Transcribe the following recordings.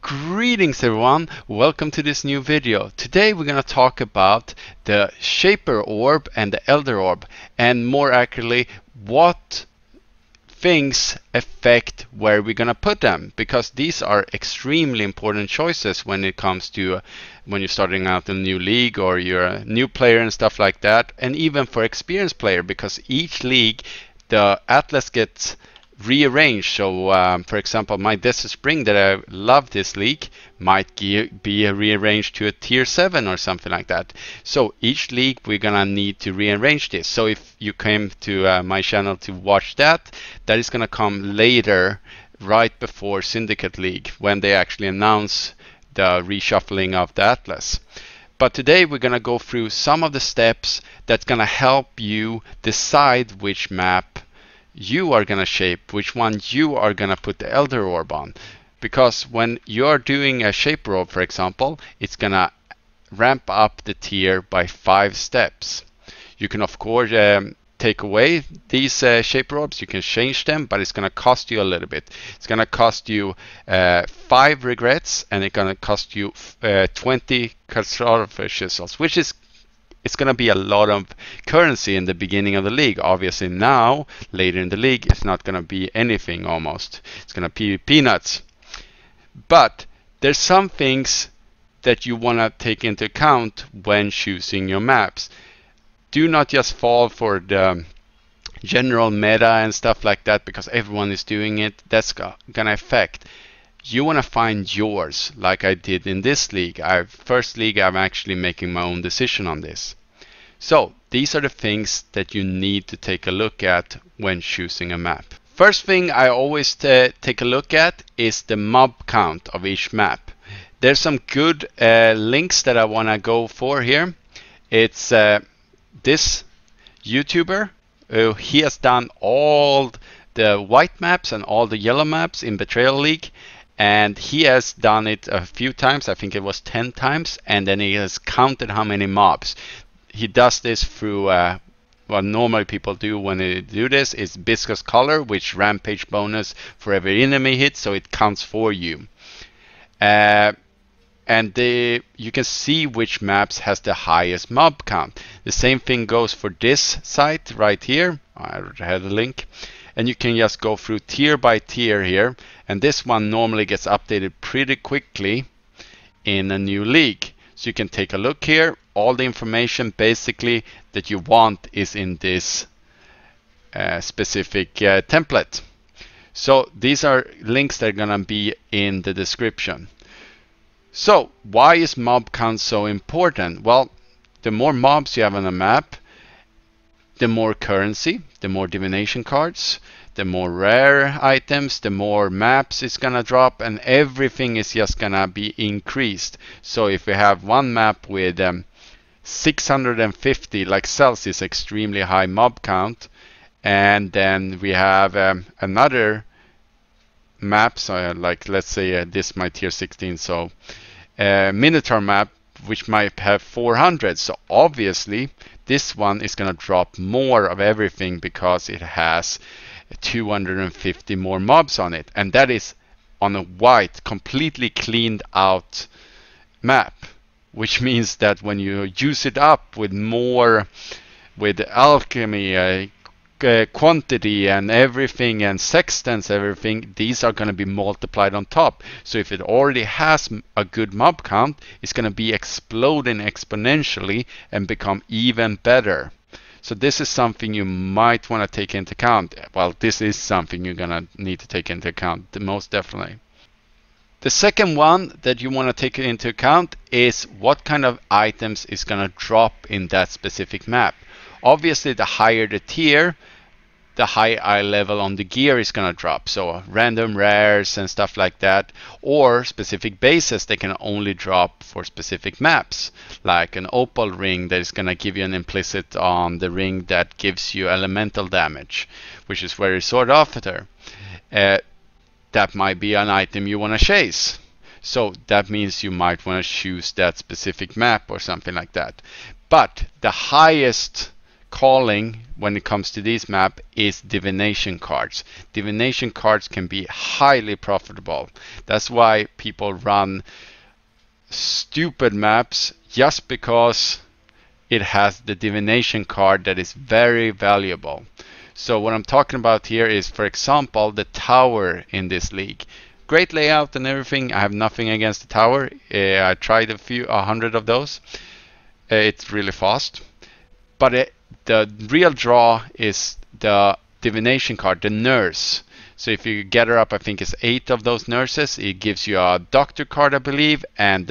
Greetings everyone, welcome to this new video. Today we're going to talk about the Shaper Orb and the Elder Orb, and more accurately what things affect where we're going to put them, because these are extremely important choices when it comes to when you're starting out in a new league or you're a new player and stuff like that, and even for experienced player, because each league the atlas gets rearranged. So for example, my Desert Spring that I love this league might be rearranged to a tier 7 or something like that. So each league we're gonna need to rearrange this. So if you came to my channel to watch that is gonna come later, right before Syndicate League, when they actually announce the reshuffling of the atlas. But today we're gonna go through some of the steps that's gonna help you decide which map you are going to shape, which one you are going to put the Elder Orb on. Because when you're doing a Shaper Orb, for example, it's going to ramp up the tier by 5 steps. You can of course take away these Shaper Orbs, you can change them, but it's going to cost you a little bit. It's going to cost you 5 regrets, and it's going to cost you 20 catastrophes, which is it's going to be a lot of currency in the beginning of the league. Obviously now, later in the league, it's not going to be anything almost. It's going to be peanuts. But there's some things that you want to take into account when choosing your maps. Do not just fall for the general meta and stuff like that because everyone is doing it. That's going to affect. You want to find yours, like I did in this league. First league, I'm actually making my own decision on this. So these are the things that you need to take a look at when choosing a map. First thing I always take a look at is the mob count of each map. There's some good links that I want to go for here. It's this YouTuber. He has done all the white maps and all the yellow maps in Betrayal League. And he has done it a few times, I think it was 10 times, and then he has counted how many mobs. He does this through what normally people do when they do this is viscous color, which rampage bonus for every enemy hit, so it counts for you. And you can see which maps has the highest mob count. The same thing goes for this site right here. I had a link. And you can just go through tier by tier here, and this one normally gets updated pretty quickly in a new league. So you can take a look here. All the information basically that you want is in this specific template. So these are links that are gonna be in the description. So why is mob count so important? Well, the more mobs you have on a map, the more currency, the more divination cards, the more rare items, the more maps it's gonna drop, and everything is just gonna be increased. So if we have one map with 650, like Celsius, extremely high mob count, and then we have another map, so like let's say this my tier 16, so Minotaur map, which might have 400. So obviously this one is going to drop more of everything because it has 250 more mobs on it, and that is on a white, completely cleaned out map, which means that when you use it up with more, with alchemy, quantity and everything, and sextants, everything, these are going to be multiplied on top. So if it already has a good mob count, it's going to be exploding exponentially and become even better. So this is something you might want to take into account. Well, this is something you're going to need to take into account, most definitely. The second one that you want to take into account is what kind of items is going to drop in that specific map. Obviously, the higher the tier, the higher eye level on the gear is going to drop. So random rares and stuff like that, or specific bases that can only drop for specific maps, like an opal ring that is going to give you an implicit on the ring that gives you elemental damage, which is very sought after. That might be an item you want to chase. So that means you might want to choose that specific map or something like that. But the highest calling when it comes to this map is divination cards. Divination cards can be highly profitable. That's why people run stupid maps, just because it has the divination card that is very valuable. So what I'm talking about here is, for example, the tower in this league. Great layout and everything. I have nothing against the tower. I tried a hundred of those. It's really fast. But the real draw is the divination card, the nurse. So if you gather up, I think it's 8 of those nurses, it gives you a doctor card, I believe, and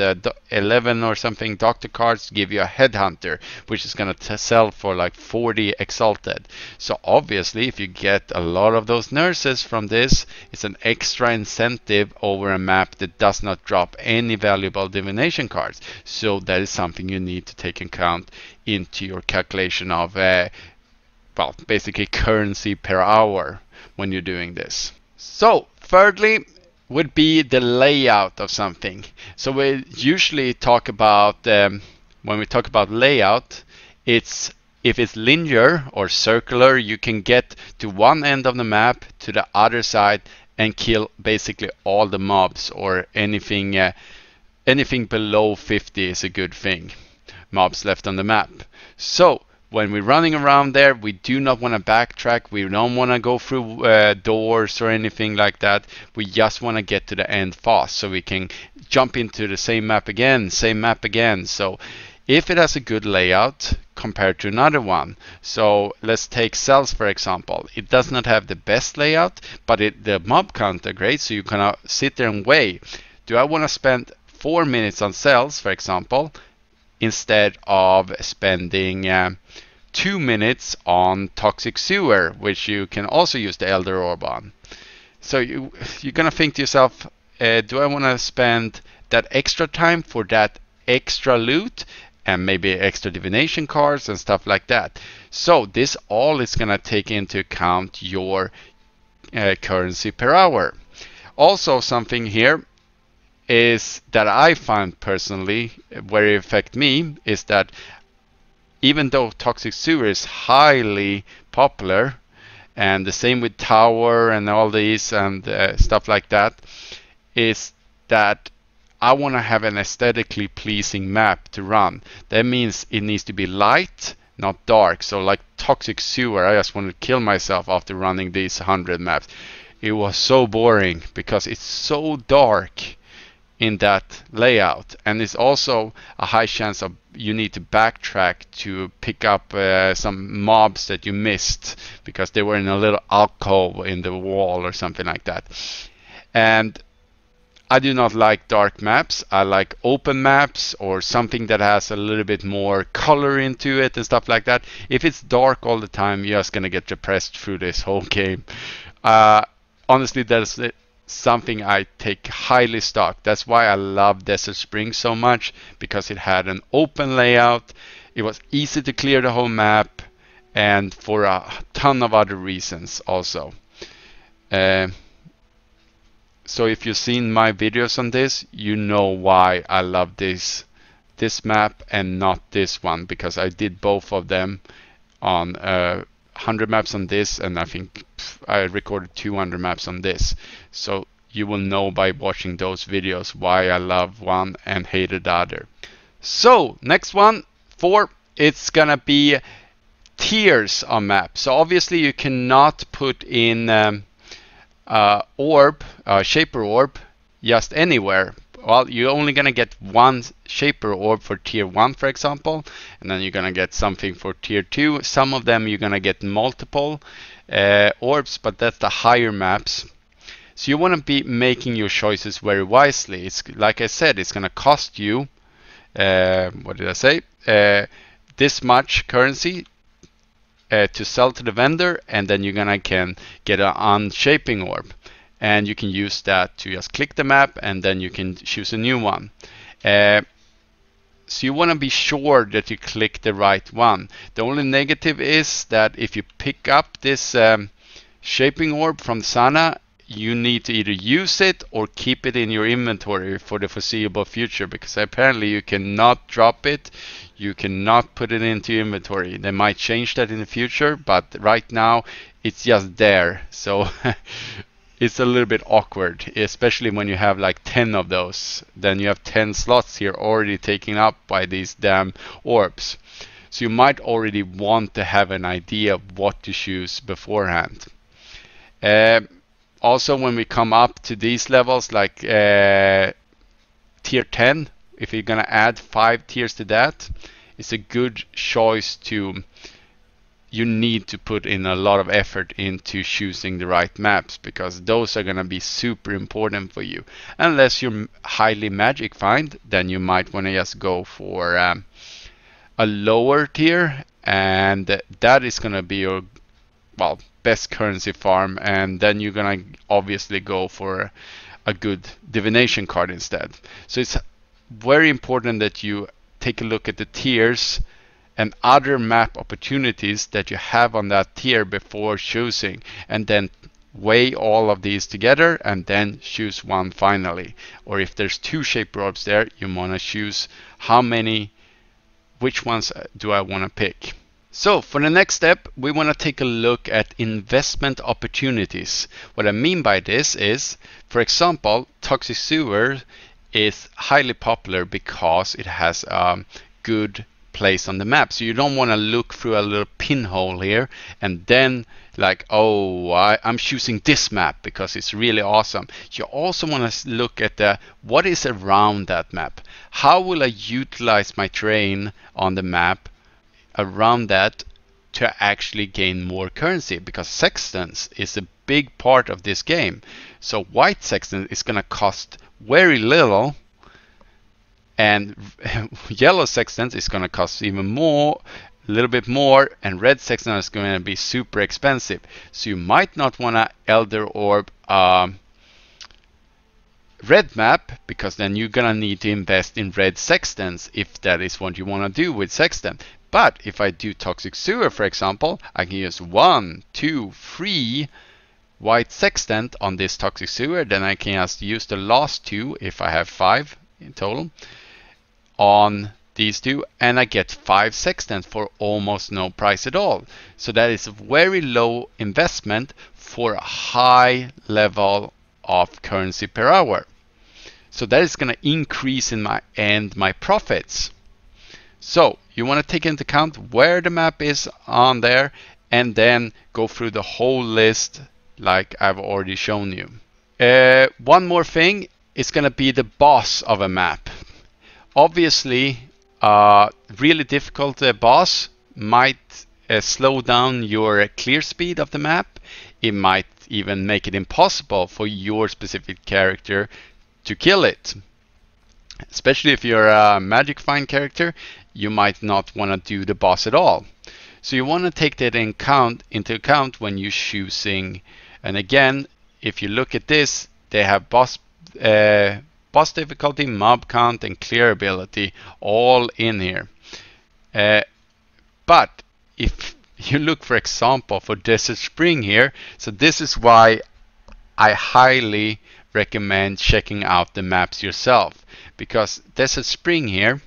11 or something doctor cards give you a headhunter, which is going to sell for like 40 exalted. So obviously, if you get a lot of those nurses from this, it's an extra incentive over a map that does not drop any valuable divination cards. So that is something you need to take account into your calculation of, well, basically currency per hour when you're doing this. So thirdly would be the layout of something. So we usually talk about, when we talk about layout, it's if it's linear or circular, you can get to one end of the map to the other side and kill basically all the mobs, or anything below 50 is a good thing. Mobs left on the map. So when we're running around there, we do not want to backtrack. We don't want to go through doors or anything like that. We just want to get to the end fast, so we can jump into the same map again. So if it has a good layout compared to another one, so let's take cells for example. It does not have the best layout, but the mob count are great, so you can sit there and weigh. Do I want to spend 4 minutes on cells, for example, instead of spending 2 minutes on toxic sewer, which you can also use the elder orb on? So you're gonna think to yourself, do I want to spend that extra time for that extra loot and maybe extra divination cards and stuff like that? So this all is gonna take into account your currency per hour. Also, something here is that I find personally where it affect me is that even though toxic sewer is highly popular, and the same with tower and all these and stuff like that, is that I want to have an aesthetically pleasing map to run. That means it needs to be light, not dark. So like toxic sewer, I just want to kill myself after running these 100 maps. It was so boring because it's so dark in that layout, and it's also a high chance of you need to backtrack to pick up some mobs that you missed because they were in a little alcove in the wall or something like that. And I do not like dark maps. I like open maps or something that has a little bit more color into it and stuff like that. If it's dark all the time, you're just gonna get depressed through this whole game. Honestly, that's something I take highly stock. That's why I love Desert Springs so much, because it had an open layout, it was easy to clear the whole map, and for a ton of other reasons also. So if you've seen my videos on this, you know why I love this map and not this one, because I did both of them on 100 maps on this, and I think I recorded 200 maps on this. So you will know by watching those videos why I love one and hated the other. So next one, 4, it's gonna be tiers on map. So obviously you cannot put in shaper orb just anywhere. Well, you're only gonna get one shaper orb for tier 1, for example, and then you're gonna get something for tier 2. Some of them you're gonna get multiple orbs, but that's the higher maps. So you want to be making your choices very wisely. It's like I said, it's gonna cost you what did I say? This much currency to sell to the vendor, and then you're gonna can get an unshaping orb. And you can use that to just click the map, and then you can choose a new one. So you want to be sure that you click the right one. The only negative is that if you pick up this shaping orb from Sana, you need to either use it or keep it in your inventory for the foreseeable future, because apparently you cannot drop it, you cannot put it into your inventory. They might change that in the future, but right now it's just there. So it's a little bit awkward, especially when you have like 10 of those. Then you have 10 slots here already taken up by these damn orbs. So you might already want to have an idea of what to choose beforehand. Also, when we come up to these levels, like tier 10, if you're gonna add 5 tiers to that, it's a good choice to. You need to put in a lot of effort into choosing the right maps, because those are gonna be super important for you. Unless you're highly magic find, then you might want to just go for a lower tier, and that is gonna be your best currency farm, and then you're gonna obviously go for a good divination card instead. So it's very important that you take a look at the tiers and other map opportunities that you have on that tier before choosing, and then weigh all of these together and then choose one finally. Or if there's 2 shaper orbs there, you want to choose which ones do I want to pick. So for the next step, we want to take a look at investment opportunities. What I mean by this is, for example, Toxic Sewer is highly popular because it has a good place on the map. So you don't want to look through a little pinhole here and then like, oh, I'm choosing this map because it's really awesome. You also want to look at what is around that map. How will I utilize my terrain on the map around that to actually gain more currency, because Sextants is a big part of this game. So white Sextant is going to cost very little, and yellow Sextant is going to cost even more, a little bit more, and red Sextant is going to be super expensive. So you might not want to Elder Orb red map, because then you're going to need to invest in red Sextants if that is what you want to do with Sextant. But if I do Toxic Sewer, for example, I can use 1, 2, 3 white Sextant on this Toxic Sewer. Then I can just use the last 2, if I have 5 in total, on these 2, and I get 5 Sextants for almost no price at all. So that is a very low investment for a high level of currency per hour. So that is going to increase in my profits. So you want to take into account where the map is on there, and then go through the whole list like I've already shown you. One more thing is going to be the boss of a map. Obviously, really difficult boss might slow down your clear speed of the map. It might even make it impossible for your specific character to kill it. Especially if you're a magic find character, you might not want to do the boss at all. So you want to take that into account when you're choosing. And again, if you look at this, they have boss difficulty, mob count, and clear ability all in here. But if you look, for example, for Desert Spring here, so this is why I highly recommend checking out the maps yourself, because Desert Spring here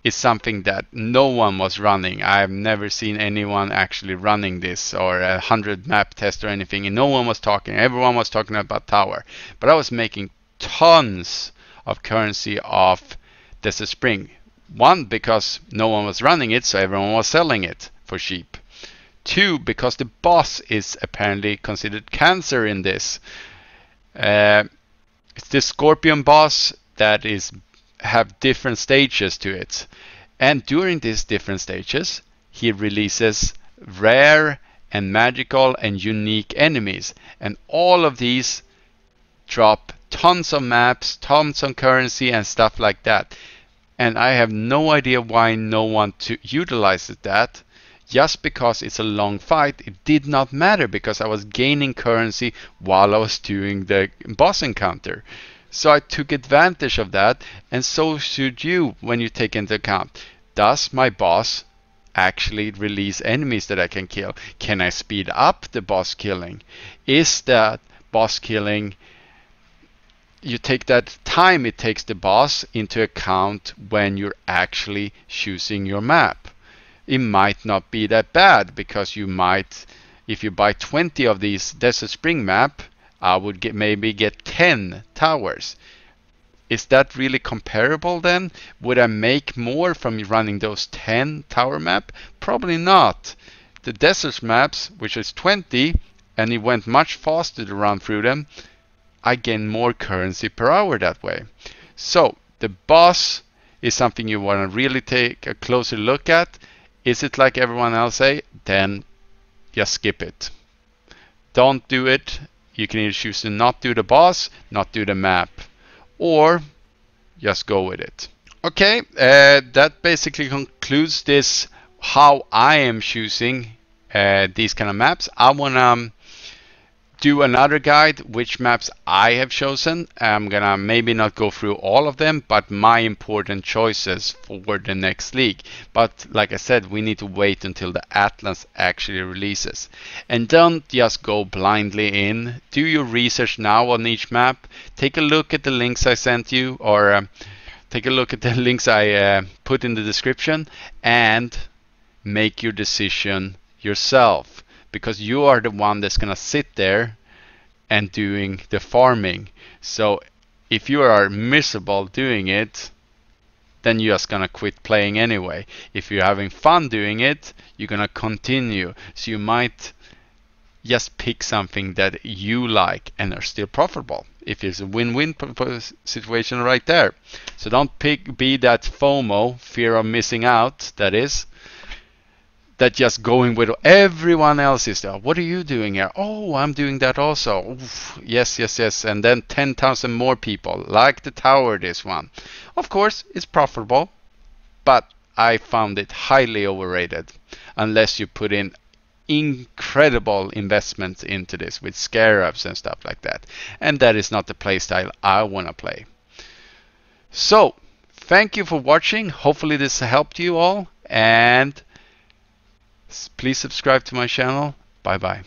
is something that no one was running. I've never seen anyone actually running this, or 100 map test or anything, and no one was talking. Everyone was talking about Tower, but I was making tons of currency off Desert Spring. 1, because no one was running it, so everyone was selling it for cheap. 2, because the boss is apparently considered cancer in this. It's the Scorpion boss that have different stages to it, and during these different stages he releases rare and magical and unique enemies, and all of these drop tons of maps, tons of currency and stuff like that. And I have no idea why no one utilizes that. Just because it's a long fight, it did not matter, because I was gaining currency while I was doing the boss encounter. So I took advantage of that, and so should you when you take into account, does my boss actually release enemies that I can kill? Can I speed up the boss killing? Is that boss killing, you take that time it takes the boss into account when you're actually choosing your map. It might not be that bad, because you might, if you buy 20 of these Desert Spring map, I would maybe get 10 towers. Is that really comparable then? Would I make more from running those 10 tower map? Probably not. The desert maps, which is 20, and it went much faster to run through them, I gain more currency per hour that way. So the boss is something you want to really take a closer look at. Is it like everyone else say? Then just skip it. Don't do it. You can either choose to not do the boss, not do the map, or just go with it. Okay, that basically concludes this how I am choosing these kind of maps. I want to do another guide which maps I have chosen. I'm gonna maybe not go through all of them, but my important choices for the next league. But like I said, we need to wait until the Atlas actually releases. And don't just go blindly in. Do your research now on each map. Take a look at the links I sent you, or take a look at the links I put in the description, and make your decision yourself, because you are the one that's gonna sit there and doing the farming. So if you are miserable doing it, then you're just gonna quit playing anyway. If you're having fun doing it, you're gonna continue. So you might just pick something that you like and are still profitable. If it's a win-win situation right there. So don't be that FOMO, fear of missing out, that is, that just going with everyone else is there. What are you doing here? Oh, I'm doing that also. Oof, yes. And then 10,000 more people, like the tower, this one. Of course, it's profitable, but I found it highly overrated unless you put in incredible investments into this with scarabs and stuff like that. And that is not the playstyle I want to play. So, thank you for watching. Hopefully this helped you all. And please subscribe to my channel. Bye bye.